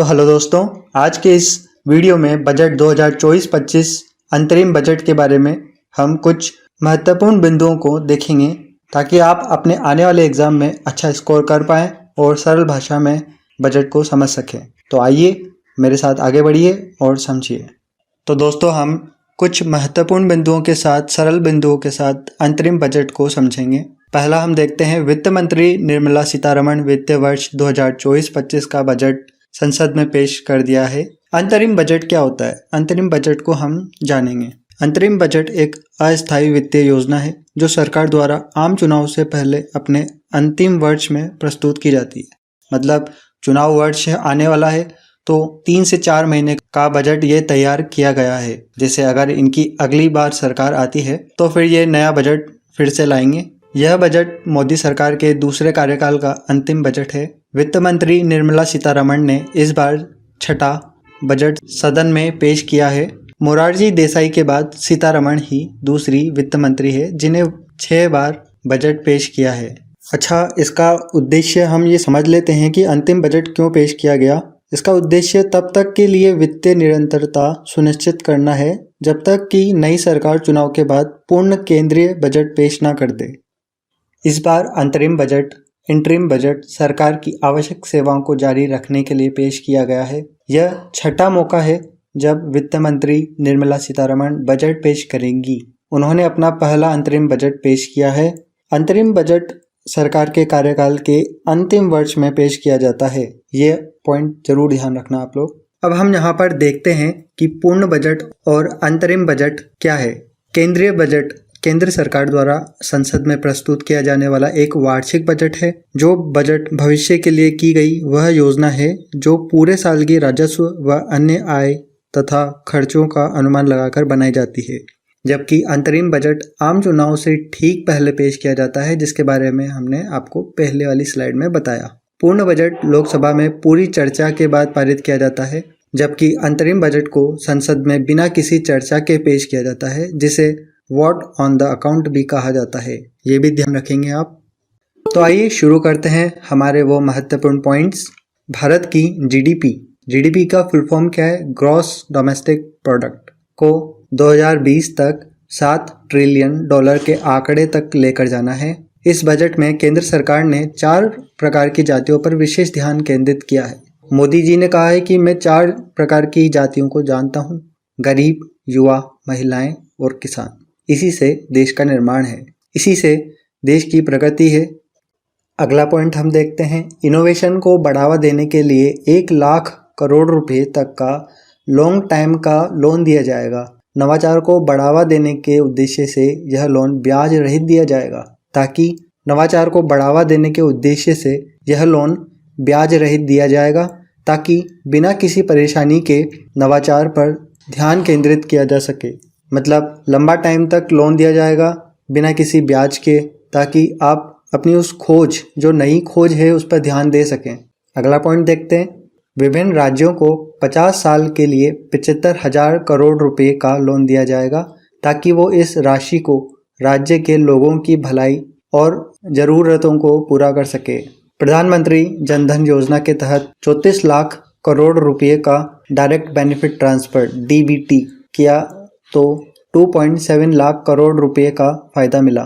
तो हेलो दोस्तों, आज के इस वीडियो में बजट 2024-25 अंतरिम बजट के बारे में हम कुछ महत्वपूर्ण बिंदुओं को देखेंगे ताकि आप अपने आने वाले एग्जाम में अच्छा स्कोर कर पाएँ और सरल भाषा में बजट को समझ सकें। तो आइए मेरे साथ आगे बढ़िए और समझिए। तो दोस्तों, हम कुछ महत्वपूर्ण बिंदुओं के साथ सरल बिंदुओं के साथ अंतरिम बजट को समझेंगे। पहला हम देखते हैं, वित्त मंत्री निर्मला सीतारमण वित्तीय वर्ष 2024-25 का बजट संसद में पेश कर दिया है। अंतरिम बजट क्या होता है? अंतरिम बजट को हम जानेंगे। अंतरिम बजट एक अस्थायी वित्तीय योजना है जो सरकार द्वारा आम चुनाव से पहले अपने अंतिम वर्ष में प्रस्तुत की जाती है। मतलब चुनाव वर्ष आने वाला है तो 3 से 4 महीने का बजट ये तैयार किया गया है। जैसे अगर इनकी अगली बार सरकार आती है तो फिर ये नया बजट फिर से लाएंगे। यह बजट मोदी सरकार के दूसरे कार्यकाल का अंतिम बजट है। वित्त मंत्री निर्मला सीतारमण ने इस बार छठा बजट सदन में पेश किया है। मोरारजी देसाई के बाद सीतारमण ही दूसरी वित्त मंत्री है जिन्हें 6 बार बजट पेश किया है। अच्छा, इसका उद्देश्य हम ये समझ लेते हैं कि अंतिम बजट क्यों पेश किया गया। इसका उद्देश्य तब तक के लिए वित्तीय निरंतरता सुनिश्चित करना है जब तक कि नई सरकार चुनाव के बाद पूर्ण केंद्रीय बजट पेश न कर दे। इस बार अंतरिम बजट इंटरिम बजट सरकार की आवश्यक सेवाओं को जारी रखने के लिए पेश किया गया है। यह छठा मौका है जब वित्त मंत्री निर्मला सीतारमण बजट पेश करेंगी। उन्होंने अपना पहला अंतरिम बजट पेश किया है। अंतरिम बजट सरकार के कार्यकाल के अंतिम वर्ष में पेश किया जाता है। ये पॉइंट जरूर ध्यान रखना आप लोग। अब हम यहाँ पर देखते हैं कि पूर्ण बजट और अंतरिम बजट क्या है। केंद्रीय बजट केंद्र सरकार द्वारा संसद में प्रस्तुत किया जाने वाला एक वार्षिक बजट है। जो बजट भविष्य के लिए की गई वह योजना है जो पूरे साल की राजस्व व अन्य आय तथा खर्चों का अनुमान लगाकर बनाई जाती है। जबकि अंतरिम बजट आम चुनाव से ठीक पहले पेश किया जाता है, जिसके बारे में हमने आपको पहले वाली स्लाइड में बताया। पूर्ण बजट लोकसभा में पूरी चर्चा के बाद पारित किया जाता है, जबकि अंतरिम बजट को संसद में बिना किसी चर्चा के पेश किया जाता है, जिसे वोट ऑन द अकाउंट भी कहा जाता है। ये भी ध्यान रखेंगे आप। तो आइए शुरू करते हैं हमारे वो महत्वपूर्ण पॉइंट्स। भारत की जीडीपी का फुल फॉर्म क्या है? ग्रॉस डोमेस्टिक प्रोडक्ट को 2020 तक $7 ट्रिलियन के आंकड़े तक लेकर जाना है। इस बजट में केंद्र सरकार ने 4 प्रकार की जातियों पर विशेष ध्यान केंद्रित किया है। मोदी जी ने कहा है कि मैं 4 प्रकार की जातियों को जानता हूँ: गरीब, युवा, महिलाएं और किसान। इसी से देश का निर्माण है, इसी से देश की प्रगति है। अगला पॉइंट हम देखते हैं, इनोवेशन को बढ़ावा देने के लिए 1 लाख करोड़ रुपए तक का लॉन्ग टाइम का लोन दिया जाएगा। नवाचार को बढ़ावा देने के उद्देश्य से यह लोन ब्याज रहित दिया जाएगा ताकि नवाचार को बढ़ावा देने के उद्देश्य से यह लोन ब्याज रहित दिया जाएगा ताकि बिना किसी परेशानी के नवाचार पर ध्यान केंद्रित किया जा सके। मतलब लंबा टाइम तक लोन दिया जाएगा बिना किसी ब्याज के, ताकि आप अपनी उस खोज, जो नई खोज है, उस पर ध्यान दे सकें। अगला पॉइंट देखते हैं, विभिन्न राज्यों को 50 साल के लिए 75,000 करोड़ रुपए का लोन दिया जाएगा ताकि वो इस राशि को राज्य के लोगों की भलाई और ज़रूरतों को पूरा कर सके। प्रधानमंत्री जनधन योजना के तहत 34 लाख करोड़ रुपए का डायरेक्ट बेनिफिट ट्रांसफर DBT किया तो 2.7 लाख करोड़ रुपए का फायदा मिला।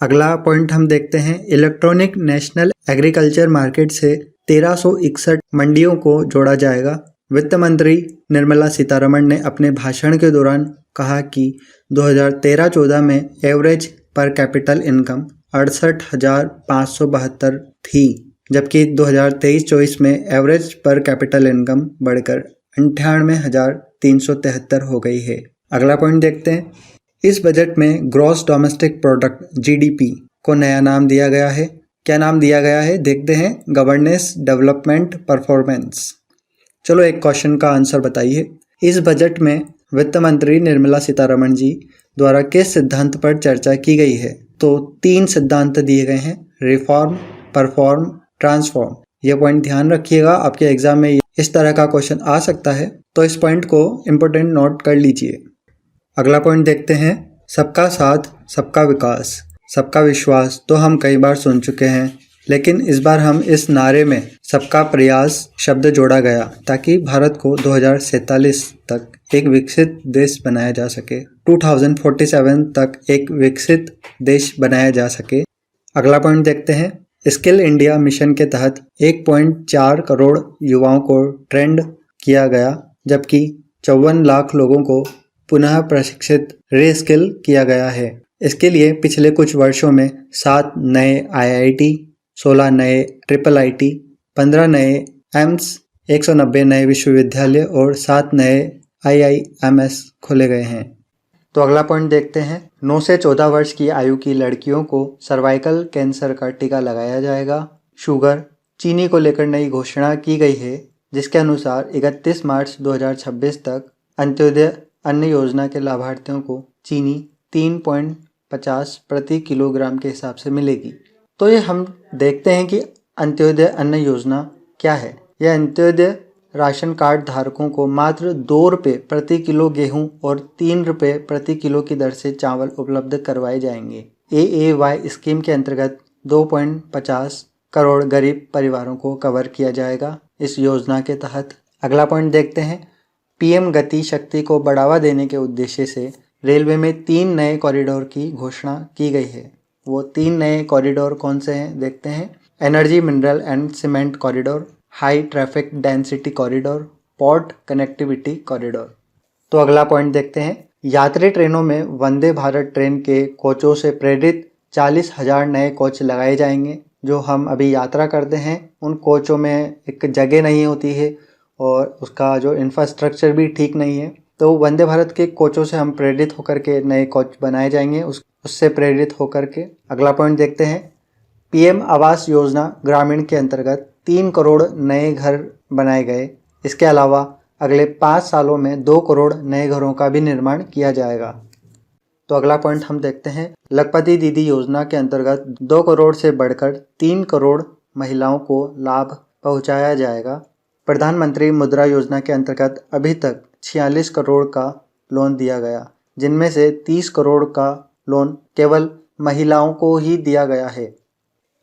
अगला पॉइंट हम देखते हैं, इलेक्ट्रॉनिक नेशनल एग्रीकल्चर मार्केट से 1361 मंडियों को जोड़ा जाएगा। वित्त मंत्री निर्मला सीतारमण ने अपने भाषण के दौरान कहा कि 2013-14 में एवरेज पर कैपिटल इनकम 68,572 थी, जबकि 2023-24 में एवरेज पर कैपिटल इनकम बढ़कर 98,373 हो गई है। अगला पॉइंट देखते हैं, इस बजट में ग्रॉस डोमेस्टिक प्रोडक्ट GDP को नया नाम दिया गया है। क्या नाम दिया गया है देखते हैं, गवर्नेंस डेवलपमेंट परफॉर्मेंस। चलो एक क्वेश्चन का आंसर बताइए। इस बजट में वित्त मंत्री निर्मला सीतारमण जी द्वारा किस सिद्धांत पर चर्चा की गई है? तो 3 सिद्धांत दिए गए हैं, रिफॉर्म, परफॉर्म, ट्रांसफॉर्म। यह पॉइंट ध्यान रखिएगा, आपके एग्जाम में इस तरह का क्वेश्चन आ सकता है, तो इस पॉइंट को इम्पोर्टेंट नोट कर लीजिए। अगला पॉइंट देखते हैं, सबका साथ सबका विकास सबका विश्वास तो हम कई बार सुन चुके हैं, लेकिन इस बार हम इस नारे में सबका प्रयास शब्द जोड़ा गया ताकि भारत को 2047 तक एक विकसित देश बनाया जा सके, 2047 तक एक विकसित देश बनाया जा सके। अगला पॉइंट देखते हैं। स्किल इंडिया मिशन के तहत 1.4 करोड़ युवाओं को ट्रेंड किया गया, जबकि 54 लाख लोगों को पुनः प्रशिक्षित रीस्किल किया गया है। इसके लिए पिछले कुछ वर्षों में 7 नए IIT, 16 नए IIIT, 15 नए एम्स, 190 नए विश्वविद्यालय और 7 नए IIMS खोले गए हैं। तो अगला पॉइंट देखते हैं। 9 से 14 वर्ष की आयु की लड़कियों को सर्वाइकल कैंसर का टीका लगाया जाएगा। शुगर, चीनी को लेकर नई घोषणा की गई है, जिसके अनुसार 31 मार्च 2026 तक अंत्योदय अन्न योजना के लाभार्थियों को चीनी 3.50 प्रति किलोग्राम के हिसाब से मिलेगी। तो ये हम देखते हैं कि अंत्योदय अन्न योजना क्या है। यह अंत्योदय राशन कार्ड धारकों को मात्र 2 रुपये प्रति किलो गेहूं और 3 रुपये प्रति किलो की दर से चावल उपलब्ध करवाए जाएंगे। AAY स्कीम के अंतर्गत 2.50 करोड़ गरीब परिवारों को कवर किया जाएगा इस योजना के तहत। अगला पॉइंट देखते हैं। PM गति शक्ति को बढ़ावा देने के उद्देश्य से रेलवे में 3 नए कॉरिडोर की घोषणा की गई है। वो 3 नए कॉरिडोर कौन से हैं देखते हैं। Energy, mineral and cement corridor, high traffic density corridor, port connectivity corridor. तो अगला पॉइंट देखते हैं। यात्री ट्रेनों में वंदे भारत ट्रेन के कोचों से प्रेरित 40,000 नए कोच लगाए जाएंगे। जो हम अभी यात्रा करते हैं उन कोचों में एक जगह नहीं होती है और उसका जो इंफ्रास्ट्रक्चर भी ठीक नहीं है। तो वंदे भारत के कोचों से हम प्रेरित होकर के नए कोच बनाए जाएंगे उससे प्रेरित होकर के। अगला पॉइंट देखते हैं। PM आवास योजना ग्रामीण के अंतर्गत 3 करोड़ नए घर बनाए गए। इसके अलावा अगले 5 सालों में 2 करोड़ नए घरों का भी निर्माण किया जाएगा। तो अगला पॉइंट हम देखते हैं। लखपति दीदी योजना के अंतर्गत 2 करोड़ से बढ़कर 3 करोड़ महिलाओं को लाभ पहुंचाया जाएगा। प्रधानमंत्री मुद्रा योजना के अंतर्गत अभी तक 46 करोड़ का लोन दिया गया, जिनमें से 30 करोड़ का लोन केवल महिलाओं को ही दिया गया है।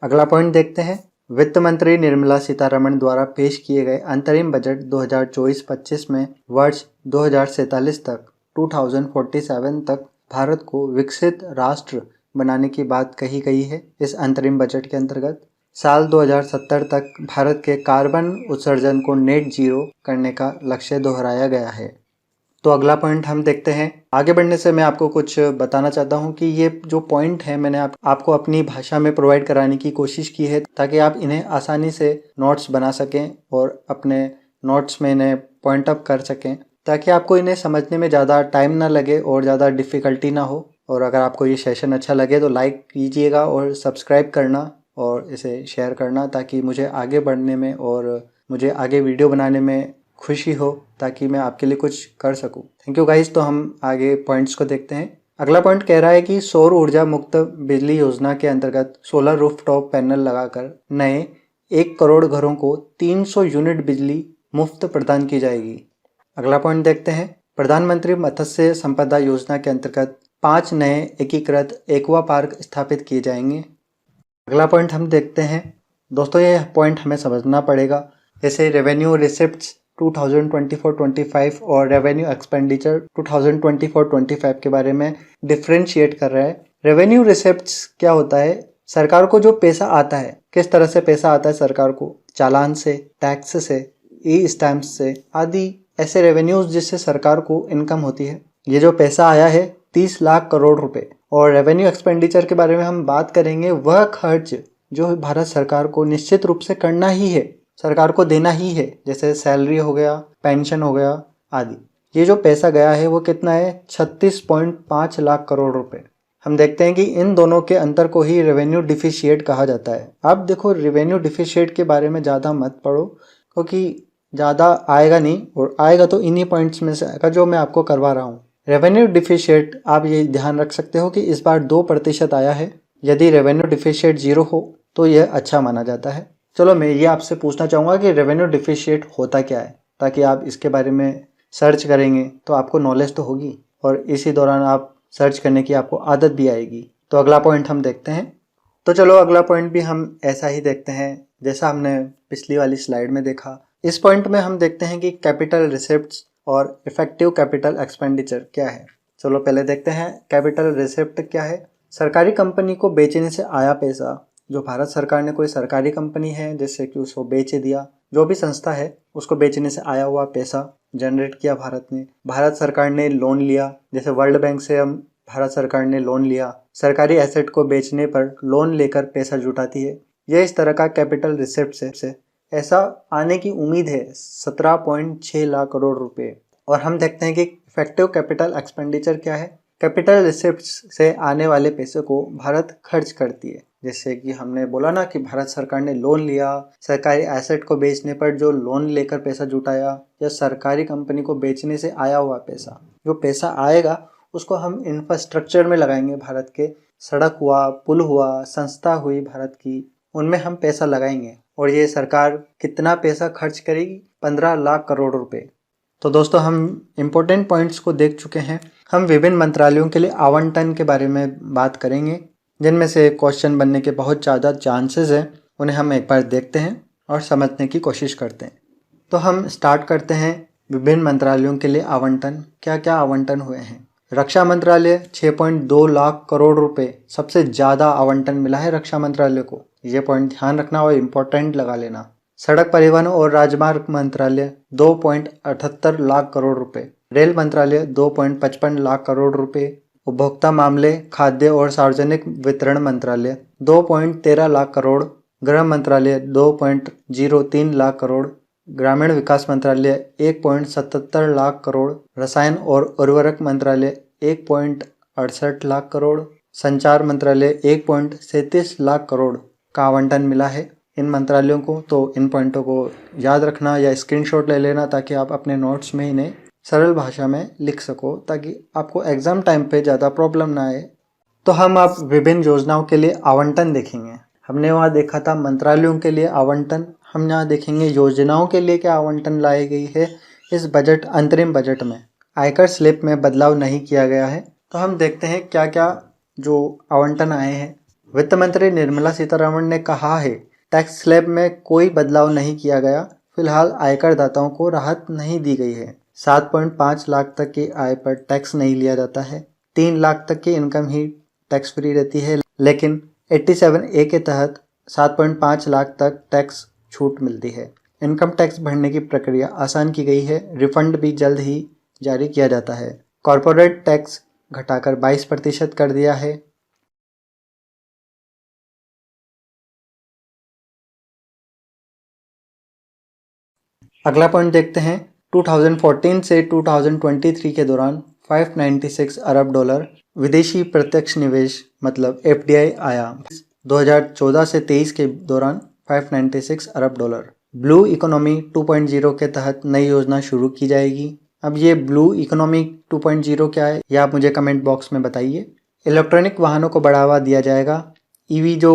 अगला पॉइंट देखते हैं। वित्त मंत्री निर्मला सीतारमण द्वारा पेश किए गए अंतरिम बजट 2024-25 में वर्ष 2047 तक 2047 तक भारत को विकसित राष्ट्र बनाने की बात कही गई है। इस अंतरिम बजट के अंतर्गत साल 2070 तक भारत के कार्बन उत्सर्जन को नेट जीरो करने का लक्ष्य दोहराया गया है। तो अगला पॉइंट हम देखते हैं। आगे बढ़ने से मैं आपको कुछ बताना चाहता हूं कि ये जो पॉइंट है मैंने आपको अपनी भाषा में प्रोवाइड कराने की कोशिश की है, ताकि आप इन्हें आसानी से नोट्स बना सकें और अपने नोट्स में इन्हें पॉइंट अप कर सकें, ताकि आपको इन्हें समझने में ज़्यादा टाइम ना लगे और ज़्यादा डिफ़िकल्टी ना हो। और अगर आपको ये सेशन अच्छा लगे तो लाइक कीजिएगा और सब्सक्राइब करना और इसे शेयर करना, ताकि मुझे आगे बढ़ने में और मुझे आगे वीडियो बनाने में खुशी हो, ताकि मैं आपके लिए कुछ कर सकूं। Thank you guys. तो हम आगे पॉइंट्स को देखते हैं। अगला पॉइंट कह रहा है कि सौर ऊर्जा मुक्त बिजली योजना के अंतर्गत सोलर रूफटॉप पैनल लगाकर नए 1 करोड़ घरों को 300 यूनिट बिजली मुफ्त प्रदान की जाएगी। अगला पॉइंट देखते हैं। प्रधानमंत्री मत्स्य संपदा योजना के अंतर्गत 5 नए एकीकृत एक्वा पार्क स्थापित किए जाएंगे। अगला पॉइंट हम देखते हैं। दोस्तों ये पॉइंट हमें समझना पड़ेगा। जैसे रेवेन्यू रिसिप्ट्स 2024-25 और रेवेन्यू एक्सपेंडिचर 2024-25 के बारे में डिफ्रेंशिएट कर रहा है। रेवेन्यू रिसिप्ट्स क्या होता है? सरकार को जो पैसा आता है, किस तरह से पैसा आता है सरकार को? चालान से, टैक्स से, ई स्टैम्प्स से आदि ऐसे रेवेन्यूज जिससे सरकार को इनकम होती है। ये जो पैसा आया है 30 लाख करोड़ रुपए। और रेवेन्यू एक्सपेंडिचर के बारे में हम बात करेंगे, वह खर्च जो भारत सरकार को निश्चित रूप से करना ही है, सरकार को देना ही है, जैसे सैलरी हो गया, पेंशन हो गया आदि। ये जो पैसा गया है वो कितना है? 36.5 लाख करोड़ रुपए। हम देखते हैं कि इन दोनों के अंतर को ही रेवेन्यू डिफिशिएट कहा जाता है। अब देखो, रेवेन्यू डिफिशिएट के बारे में ज़्यादा मत पढ़ो, क्योंकि ज़्यादा आएगा नहीं, और आएगा तो इन्हीं पॉइंट्स में से आएगा जो मैं आपको करवा रहा हूँ। रेवेन्यू डिफिशिएट आप ये ध्यान रख सकते हो कि इस बार 2% आया है। यदि रेवेन्यू डिफिशिएट 0 हो तो यह अच्छा माना जाता है। चलो मैं ये आपसे पूछना चाहूँगा कि रेवेन्यू डिफिशिएट होता क्या है, ताकि आप इसके बारे में सर्च करेंगे तो आपको नॉलेज तो होगी और इसी दौरान आप सर्च करने की आपको आदत भी आएगी। तो अगला पॉइंट हम देखते हैं। तो चलो अगला पॉइंट भी हम ऐसा ही देखते हैं जैसा हमने पिछली वाली स्लाइड में देखा। इस पॉइंट में हम देखते हैं कि कैपिटल रिसिप्ट्स और इफेक्टिव कैपिटल एक्सपेंडिचर क्या है। चलो पहले देखते हैं कैपिटल रिसिप्ट क्या है। सरकारी कंपनी को बेचने से आया पैसा, जो भारत सरकार ने कोई सरकारी कंपनी है जैसे कि उसको बेच दिया, जो भी संस्था है उसको बेचने से आया हुआ पैसा जनरेट किया भारत ने। भारत सरकार ने लोन लिया, जैसे वर्ल्ड बैंक से हम भारत सरकार ने लोन लिया, सरकारी एसेट को बेचने पर लोन लेकर पैसा जुटाती है। यह इस तरह का कैपिटल रिसिप्ट से ऐसा आने की उम्मीद है 17.6 लाख करोड़ रुपए। और हम देखते हैं कि इफेक्टिव कैपिटल एक्सपेंडिचर क्या है। कैपिटल रिसिप्ट्स से आने वाले पैसे को भारत खर्च करती है। जैसे कि हमने बोला ना कि भारत सरकार ने लोन लिया, सरकारी एसेट को बेचने पर जो लोन लेकर पैसा जुटाया, या सरकारी कंपनी को बेचने से आया हुआ पैसा, जो पैसा आएगा उसको हम इंफ्रास्ट्रक्चर में लगाएंगे। भारत के सड़क हुआ, पुल हुआ, संस्था हुई भारत की, उनमें हम पैसा लगाएंगे। और ये सरकार कितना पैसा खर्च करेगी? 15 लाख करोड़ रुपए। तो दोस्तों हम इम्पोर्टेंट पॉइंट्स को देख चुके हैं। हम विभिन्न मंत्रालयों के लिए आवंटन के बारे में बात करेंगे, जिनमें से क्वेश्चन बनने के बहुत ज़्यादा चांसेस हैं। उन्हें हम एक बार देखते हैं और समझने की कोशिश करते हैं। तो हम स्टार्ट करते हैं विभिन्न मंत्रालयों के लिए आवंटन। क्या क्या आवंटन हुए हैं। रक्षा मंत्रालय 6.2 लाख करोड़ रुपए, सबसे ज़्यादा आवंटन मिला है रक्षा मंत्रालय को। ये पॉइंट ध्यान रखना और इम्पोर्टेंट लगा लेना। सड़क परिवहन और राजमार्ग मंत्रालय 2.78 लाख करोड़ रुपए। रेल मंत्रालय 2.55 लाख करोड़ रुपए। उपभोक्ता मामले, खाद्य और सार्वजनिक वितरण मंत्रालय 2.13 लाख करोड़। गृह मंत्रालय 2.03 लाख करोड़। ग्रामीण विकास मंत्रालय 1.77 लाख करोड़। रसायन और उर्वरक मंत्रालय 1.68 लाख करोड़। संचार मंत्रालय 1.37 लाख करोड़ का आवंटन मिला है इन मंत्रालयों को। तो इन पॉइंटों को याद रखना या स्क्रीनशॉट ले लेना, ताकि आप अपने नोट्स में इन्हें सरल भाषा में लिख सको, ताकि आपको एग्जाम टाइम पे ज़्यादा प्रॉब्लम ना आए। तो हम अब विभिन्न योजनाओं के लिए आवंटन देखेंगे। हमने वहाँ देखा था मंत्रालयों के लिए आवंटन, हम यहाँ देखेंगे योजनाओं के लिए क्या आवंटन लाई गई है इस बजट अंतरिम बजट में। आयकर स्लिप में बदलाव नहीं किया गया है। तो हम देखते हैं क्या क्या जो आवंटन आए हैं। वित्त मंत्री निर्मला सीतारमण ने कहा है टैक्स स्लैब में कोई बदलाव नहीं किया गया। फिलहाल आयकर दाताओं को राहत नहीं दी गई है। 7.5 लाख तक की आय पर टैक्स नहीं लिया जाता है। 3 लाख तक की इनकम ही टैक्स फ्री रहती है, लेकिन 87A के तहत 7.5 लाख तक टैक्स छूट मिलती है। इनकम टैक्स भरने की प्रक्रिया आसान की गई है। रिफंड भी जल्द ही जारी किया जाता है। कॉरपोरेट टैक्स घटाकर 22% कर दिया है। अगला पॉइंट देखते हैं। 2014 से 2023 के दौरान 596 अरब डॉलर विदेशी प्रत्यक्ष निवेश मतलब FDI आया। 2014 से 23 के दौरान 596 अरब डॉलर। ब्लू इकोनॉमी 2.0 के तहत नई योजना शुरू की जाएगी। अब ये ब्लू इकोनॉमी 2.0 क्या है, यह आप मुझे कमेंट बॉक्स में बताइए। इलेक्ट्रॉनिक वाहनों को बढ़ावा दिया जाएगा। EV जो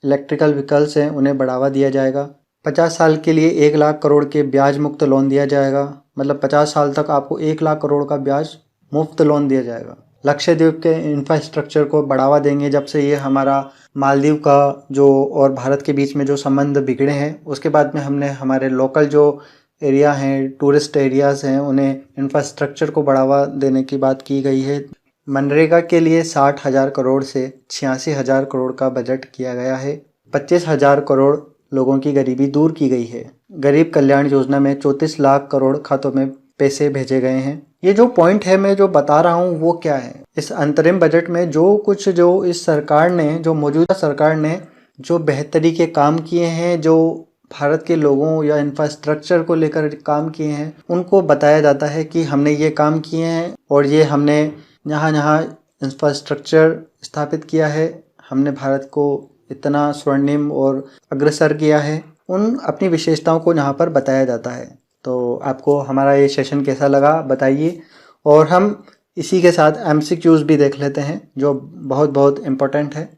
इलेक्ट्रिकल व्हीकल्स हैं उन्हें बढ़ावा दिया जाएगा। 50 साल के लिए 1 लाख करोड़ के ब्याज मुक्त लोन दिया जाएगा। मतलब 50 साल तक आपको 1 लाख करोड़ का ब्याज मुफ्त लोन दिया जाएगा। लक्षद्वीप के इंफ्रास्ट्रक्चर को बढ़ावा देंगे। जब से ये हमारा मालदीव का जो और भारत के बीच में जो संबंध बिगड़े हैं, उसके बाद में हमने हमारे लोकल जो एरिया हैं, टूरिस्ट एरियाज़ हैं, उन्हें इंफ्रास्ट्रक्चर को बढ़ावा देने की बात की गई है। मनरेगा के लिए 60,000 करोड़ से 86,000 करोड़ का बजट किया गया है। 25,000 करोड़ लोगों की गरीबी दूर की गई है। गरीब कल्याण योजना में 34 लाख करोड़ खातों में पैसे भेजे गए हैं। ये जो पॉइंट है मैं जो बता रहा हूँ वो क्या है, इस अंतरिम बजट में जो कुछ जो इस सरकार ने, जो मौजूदा सरकार ने जो बेहतरी के काम किए हैं, जो भारत के लोगों या इंफ्रास्ट्रक्चर को लेकर काम किए हैं, उनको बताया जाता है कि हमने ये काम किए हैं और ये हमने यहाँ यहाँ इंफ्रास्ट्रक्चर स्थापित किया है, हमने भारत को इतना स्वर्णिम और अग्रसर किया है। उन अपनी विशेषताओं को यहाँ पर बताया जाता है। तो आपको हमारा ये सेशन कैसा लगा बताइए। और हम इसी के साथ MCQs भी देख लेते हैं जो बहुत बहुत इम्पोर्टेंट है।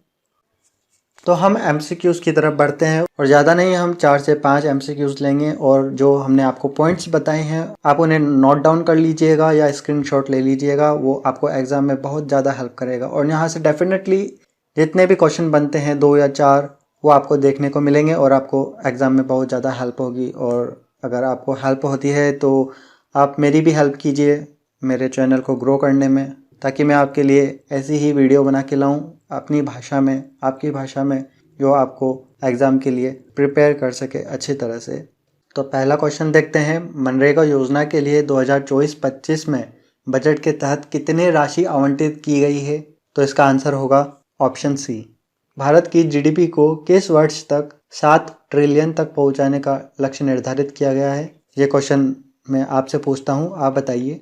तो हम MCQs की तरफ बढ़ते हैं और ज़्यादा नहीं, हम 4 से 5 MCQs लेंगे और जो हमने आपको पॉइंट्स बताए हैं आप उन्हें नोट डाउन कर लीजिएगा या स्क्रीनशॉट ले लीजिएगा। वो आपको एग्ज़ाम में बहुत ज़्यादा हेल्प करेगा। और यहाँ से डेफिनेटली जितने भी क्वेश्चन बनते हैं 2 या 4 वो आपको देखने को मिलेंगे और आपको एग्ज़ाम में बहुत ज़्यादा हेल्प होगी। और अगर आपको हेल्प होती है तो आप मेरी भी हेल्प कीजिए मेरे चैनल को ग्रो करने में, ताकि मैं आपके लिए ऐसी ही वीडियो बना के लाऊं अपनी भाषा में, आपकी भाषा में, जो आपको एग्ज़ाम के लिए प्रिपेयर कर सके अच्छी तरह से। तो पहला क्वेश्चन देखते हैं, मनरेगा योजना के लिए 2024-25 में बजट के तहत कितनी राशि आवंटित की गई है? तो इसका आंसर होगा ऑप्शन सी। भारत की जीडीपी को किस वर्ष तक 7 ट्रिलियन तक पहुंचाने का लक्ष्य निर्धारित किया गया है? ये क्वेश्चन मैं आपसे पूछता हूँ, आप बताइए।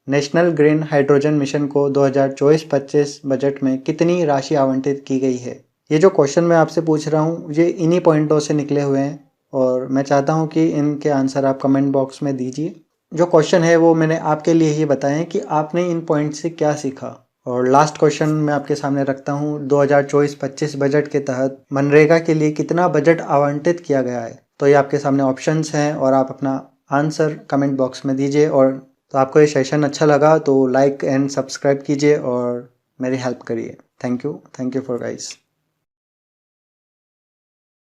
नेशनल ग्रीन हाइड्रोजन मिशन को 2024-25 बजट में कितनी राशि आवंटित की गई है? ये जो क्वेश्चन मैं आपसे पूछ रहा हूँ ये इन्हीं पॉइंटों से निकले हुए हैं और मैं चाहता हूँ कि इनके आंसर आप कमेंट बॉक्स में दीजिए। जो क्वेश्चन है वो मैंने आपके लिए ही बताए हैं कि आपने इन पॉइंट से क्या सीखा। और लास्ट क्वेश्चन मैं आपके सामने रखता हूँ, 2024-25 बजट के तहत मनरेगा के लिए कितना बजट आवंटित किया गया है? तो ये आपके सामने ऑप्शंस हैं और आप अपना आंसर कमेंट बॉक्स में दीजिए। और तो आपको ये सेशन अच्छा लगा तो लाइक एंड सब्सक्राइब कीजिए और मेरी हेल्प करिए। Thank you for guys.